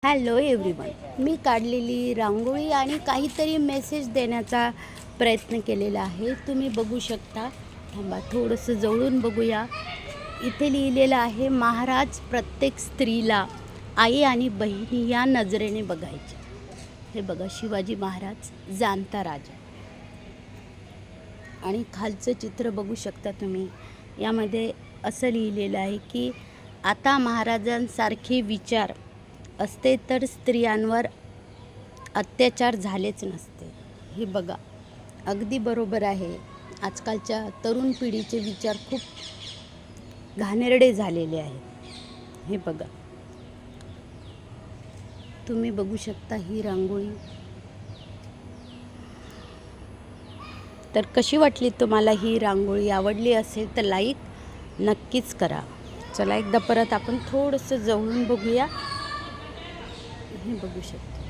Hello everyone, मी काढलेली रांगोळी आणि काहीतरी मेसेज देण्याचा प्रयत्न केलेला आहे. तुम्ही बघू शकता. थांबा, थोडंसं जवळून बघूया. इथे लिहिलेलं आहे, महाराज प्रत्येक स्त्रीला आई आणि बहिणी या नजरेने बघायचे. हे बघा, शिवाजी महाराज, जाणता राजा. आणि खालचं चित्र बघू शकता तुम्ही. यामध्ये असं लिहिलेलं आहे की आता महाराजांसारखे विचार असते तर स्त्रियांवर अत्याचार झालेच नसते. हे बघा, अगदी बरोबर आहे. आजकालच्या तरुण पिढीचे विचार खूप घाणेरडे झालेले आहेत. हे बघा, तुम्ही बघू शकता ही रांगोळी. तर कशी वाटली तुम्हाला ही रांगोळी? आवडली असेल तर लाईक नक्कीच करा. चला, एकदा परत आपण थोडंसं जवळून बघूया. हे बघू शकतो.